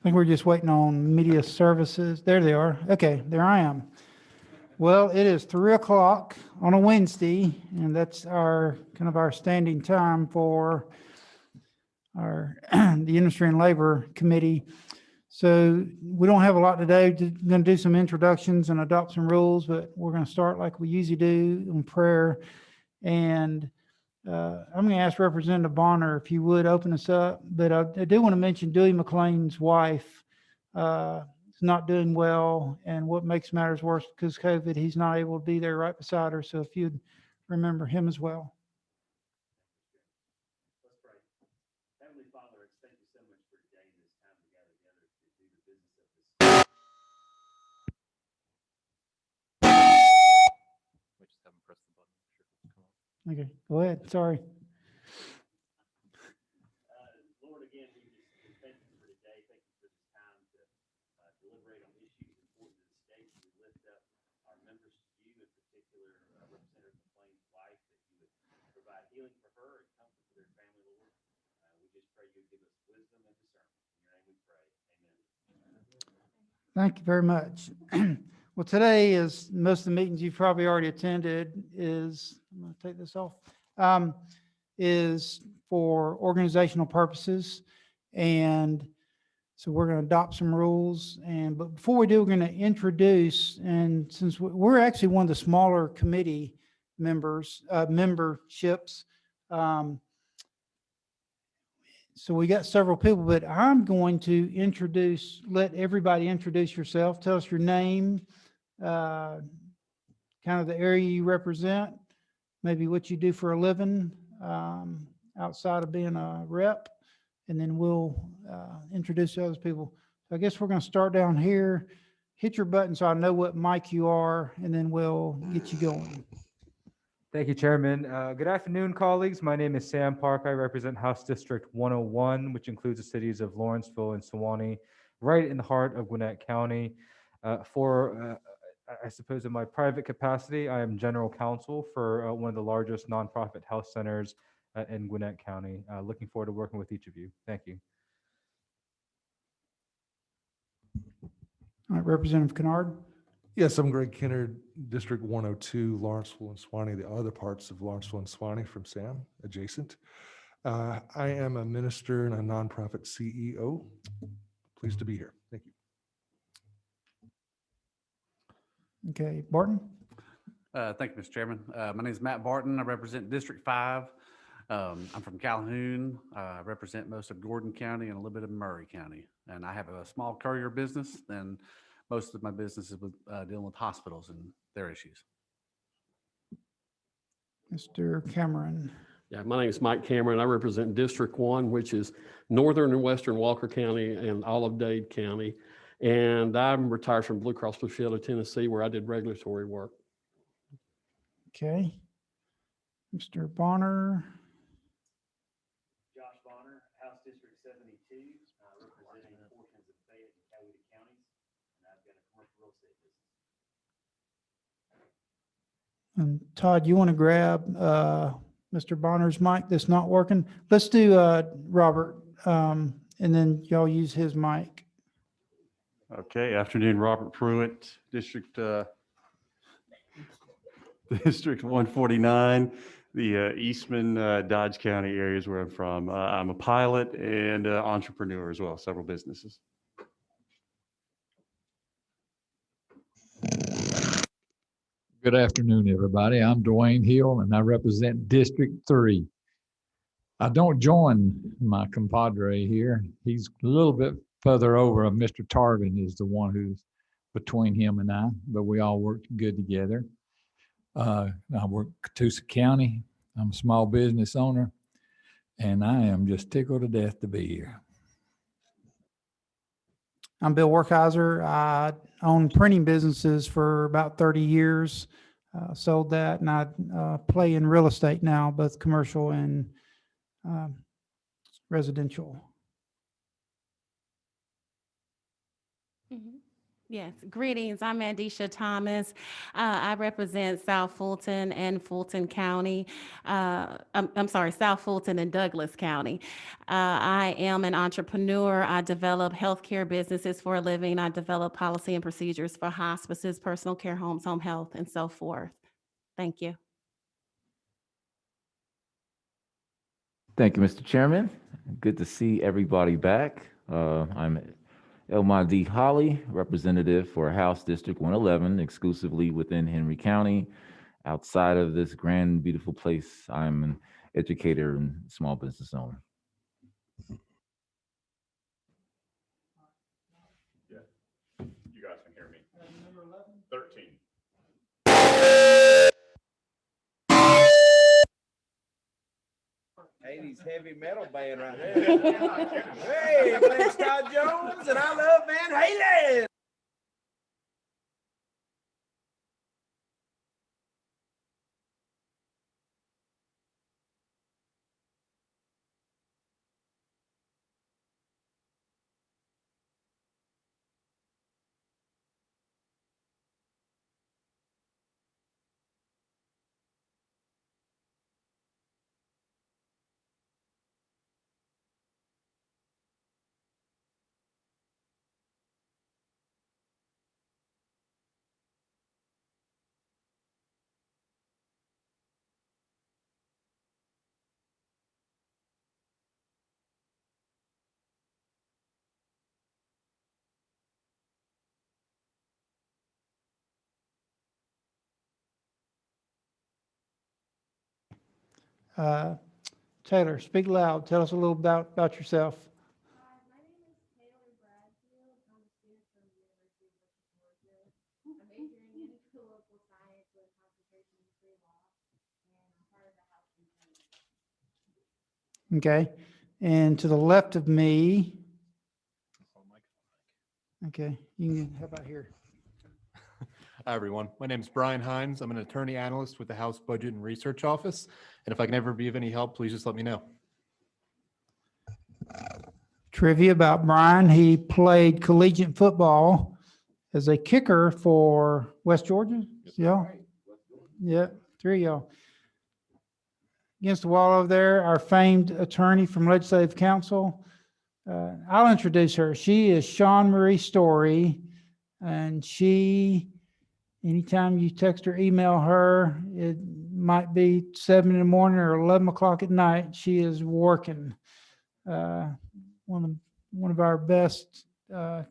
think we're just waiting on media services. There they are. Okay, there I am. Well, it is 3 o'clock on a Wednesday, and that's our kind of our standing time for our the Industry and Labor Committee. So we don't have a lot today. We're going to do some introductions and adopt some rules, but we're going to start like we usually do in prayer. And I'm going to ask Representative Bonner if you would open us up. But I do want to mention Dewey McLean's wife is not doing well. And what makes matters worse, because COVID, he's not able to be there right beside her. So if you'd remember him as well. Let's pray. Heavenly Father, thank you so much for today and this time to gather together to do the business of this. We just haven't pressed the button. Sure, come on. Okay, go ahead. Sorry. Lord, again, we thank you for today. Thank you for this time to deliberate on issues important to the state. We lift up our members to you, in particular, Representative McLean's wife, that you would provide healing for her and comfort for their family, Lord. We just pray you would give us wisdom and discernment. In your name we pray. Amen. Thank you very much. Well, today is, most of the meetings you've probably already attended is, I'm going to take this off, is for organizational purposes. And so we're going to adopt some rules. But before we do, we're going to introduce, and since we're actually one of the smaller committee memberships, so we got several people, but I'm going to let everybody introduce yourself. Tell us your name, kind of the area you represent, maybe what you do for a living outside of being a rep, and then we'll introduce the other people. So I guess we're going to start down here. Hit your button so I know what mic you are, and then we'll get you going. Thank you, Chairman. Good afternoon, colleagues. My name is Sam Park. I represent House District 101, which includes the cities of Lawrenceville and Sewanee, right in the heart of Gwinnett County. I suppose in my private capacity, I am general counsel for one of the largest nonprofit health centers in Gwinnett County. Looking forward to working with each of you. Thank you. All right, Representative Kennard. Yes, I'm Greg Kennard, District 102, Lawrenceville and Sewanee, the other parts of Lawrenceville and Sewanee from Sam, adjacent. I am a minister and a nonprofit CEO. Pleased to be here. Thank you. Okay, Barton. Thank you, Mr. Chairman. My name is Matt Barton. I represent District 5. I'm from Calhoun. I represent most of Gordon County and a little bit of Murray County. And I have a small courier business, and most of my business is with dealing with hospitals and their issues. Mr. Cameron. Yeah, my name is Mike Cameron. I represent District 1, which is northern and western Walker County and Olive-Dade County. And I'm retired from Blue Cross Blue Shield of Tennessee, where I did regulatory work. Okay. Mr. Bonner. Josh Bonner, House District 72, representing portions of Fayette and Coweta counties, and I've got a commercial real estate business. And Todd, you want to grab Mr. Bonner's mic that's not working? Let's do Robert, and then y'all use his mic. Okay, afternoon, Robert Pruitt, District 149, the Eastman, Dodge County areas where I'm from. I'm a pilot and entrepreneur as well, several businesses. Good afternoon, everybody. I'm Dwayne Hill, and I represent District 3. I don't join my compadre here. He's a little bit further over. Mr. Tarvin is the one who's between him and I, but we all work good together. I work Catoosa County. I'm a small business owner, and I am just tickled to death to be here. I'm Bill Werkheiser. I own printing businesses for about 30 years. Sold that, and I play in real estate now, both commercial and residential. Yes, greetings. I'm Andisha Thomas. I represent South Fulton and Fulton County. I'm sorry, South Fulton and Douglas County. I am an entrepreneur. I develop healthcare businesses for a living. I develop policy and procedures for hospices, personal care homes, home health, and so forth. Thank you. Thank you, Mr. Chairman. Good to see everybody back. I'm Elmadi Holly, representative for House District 111, exclusively within Henry County. Outside of this grand, beautiful place, I'm an educator and small business owner. Yeah, you guys can hear me. 13. '80s heavy metal band right there. Hey, my name's Todd Jones, and I love Van Halen. Taylor, speak loud. Tell us a little about yourself. My name is Taylor Bradfield. I'm a student from the University of Western Georgia. I'm majoring in political science with a concentration in pre-law, and I'm part of the House Committee. Okay. And to the left of me. Okay. How about here? Hi, everyone. My name is Brian Hines. I'm an attorney analyst with the House Budget and Research Office. And if I can ever be of any help, please just let me know. Trivia about Brian. He played collegiate football as a kicker for West Georgia. Yeah. Yeah. 3 of y'all. Against the wall over there, our famed attorney from Legislative Council. I'll introduce her. She is Sean Marie Story, and anytime you text or email her, it might be 7 in the morning or 11 o'clock at night. She is working. One of our best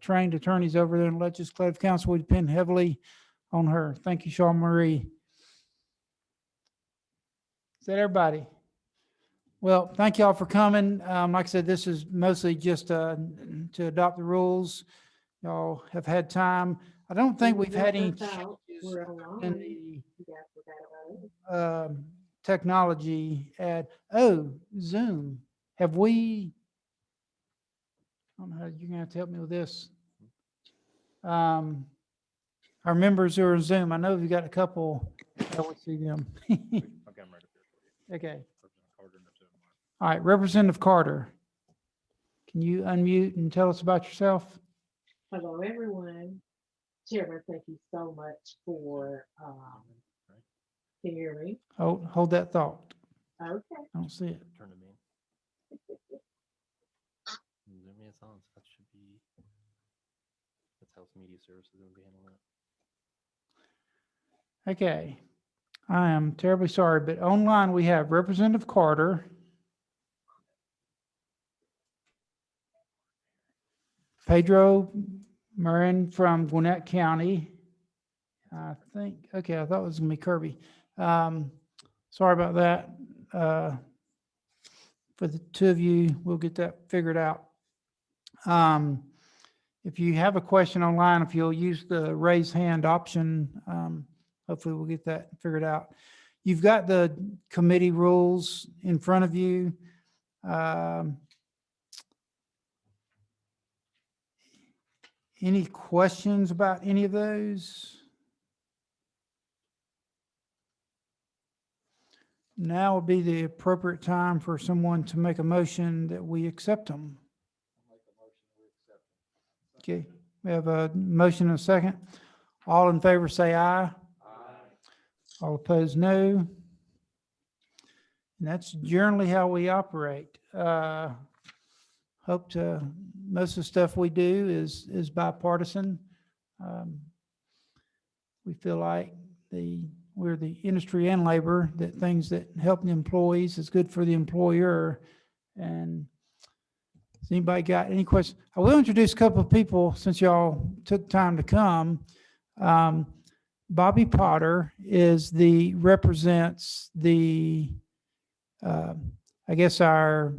trained attorneys over there in Legislative Council. We depend heavily on her. Thank you, Sean Marie. Is that everybody? Well, thank you all for coming. Like I said, this is mostly just to adopt the rules. Y'all have had time. I don't think we've had any changes in the technology Zoom. Have we? I don't know how you're gonna have to help me with this. Our members who are in Zoom, I know we've got a couple. I will see them. Okay. All right, Representative Carter, can you unmute and tell us about yourself? Hello, everyone. Chairman, thank you so much for, can you hear me? Hold that thought. Okay. I don't see it. Turn them in. Zoom is on, so that should be, that's House Media Services going to be handling that. Okay. I am terribly sorry, but online we have Representative Carter, Pedro Marin from Gwinnett County. I think, okay, I thought it was gonna be Kirby. Sorry about that. For the two of you, we'll get that figured out. If you have a question online, if you'll use the raise hand option, hopefully we'll get that figured out. You've got the committee rules in front of you. Any questions about any of those? Now would be the appropriate time for someone to make a motion that we accept them. Okay, We have a motion and a second. All in favor, say aye. All opposed, no. And that's generally how we operate. Hope to, most of the stuff we do is bipartisan. We feel like we're the industry and labor, that things that help the employees is good for the employer. And has anybody got any questions? I will introduce a couple of people since y'all took time to come. Bobby Potter represents the, I guess, our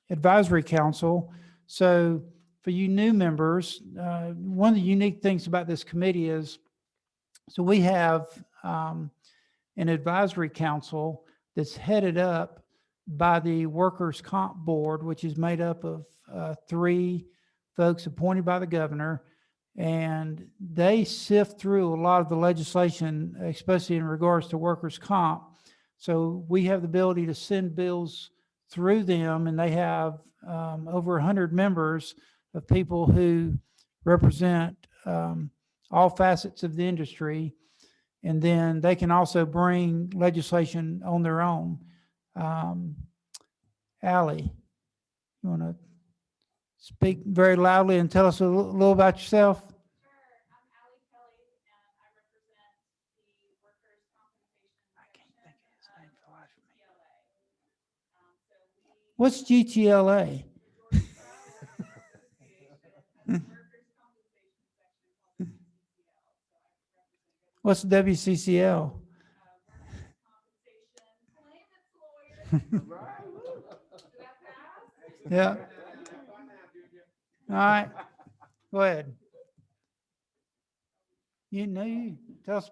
advisory council. So for you new members, one of the unique things about this committee is, so we have an advisory council that's headed up by the Workers' Comp Board, which is made up of 3 folks appointed by the governor. And they sift through a lot of the legislation, especially in regards to workers' comp. So we have the ability to send bills through them, and they have over 100 members of people who represent all facets of the industry. And then they can also bring legislation on their own. Allie, you want to speak very loudly and tell us a little about yourself? What's GTLA? What's WCCL? Yeah. All right. Go ahead. You tell us.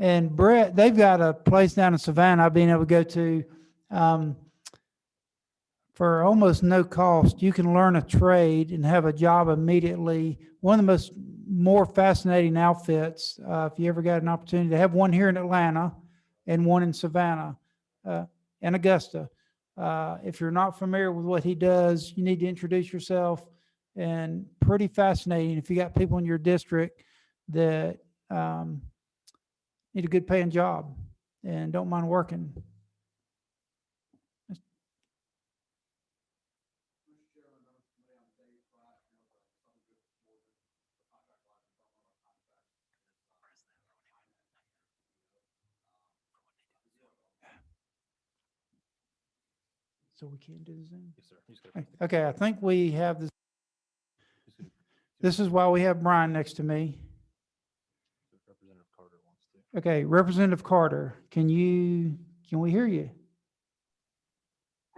And Brett, they've got a place down in Savannah I've been able to go to for almost no cost. You can learn a trade and have a job immediately. One of the more fascinating outfits, if you ever got an opportunity, to have one here in Atlanta and one in Savannah and Augusta. If you're not familiar with what he does, you need to introduce yourself. And pretty fascinating if you got people in your district that need a good paying job and don't mind working. So we can't do Zoom? Yes, sir. Okay, I think we have this. This is why we have Brian next to me. Representative Carter wants to. Okay, Representative Carter, can we hear you?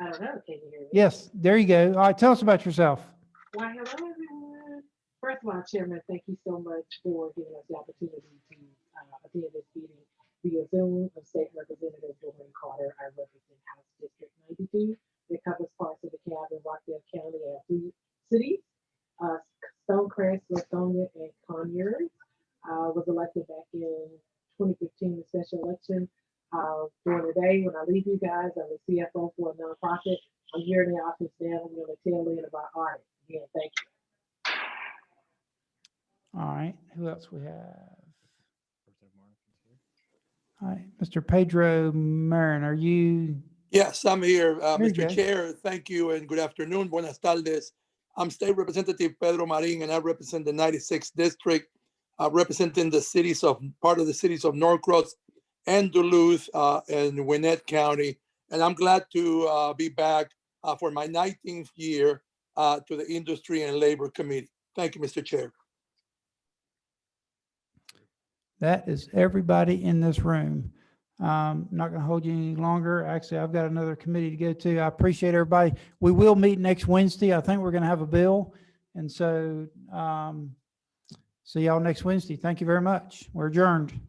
I don't know, can you hear me? Yes, there you go. All right, tell us about yourself. Why, hello, everyone. First of all, Chairman, thank you so much for giving us the opportunity to attend this meeting via Zoom. I'm State Representative Dwayne Carter. I represent House District 92. That covers parts of the DeKalb and Rockdale County and 3 cities, Stonecrest, Lithonia, and Conyers. Was elected back in 2015, the special election. During the day, when I leave you guys, I'm the CFO for a nonprofit. I'm here in the office now. I'm going to tell you about audit. Again, thank you. All right, who else we have? All right, Mr. Pedro Marin, are you? Yes, I'm here, There you Mr. go. Chair. Thank you and good afternoon. Buenas tardes. I'm State Representative Pedro Marin, and I represent the 96th District, representing the cities of part of the cities of Norcross and Duluth and Gwinnett County. And I'm glad to be back for my 19th year to the Industry and Labor Committee. Thank you, Mr. Chair. That is everybody in this room. Not going to hold you any longer. Actually, I've got another committee to go to. I appreciate everybody. We will meet next Wednesday. I think we're going to have a bill. And so see y'all next Wednesday. Thank you very much. We're adjourned.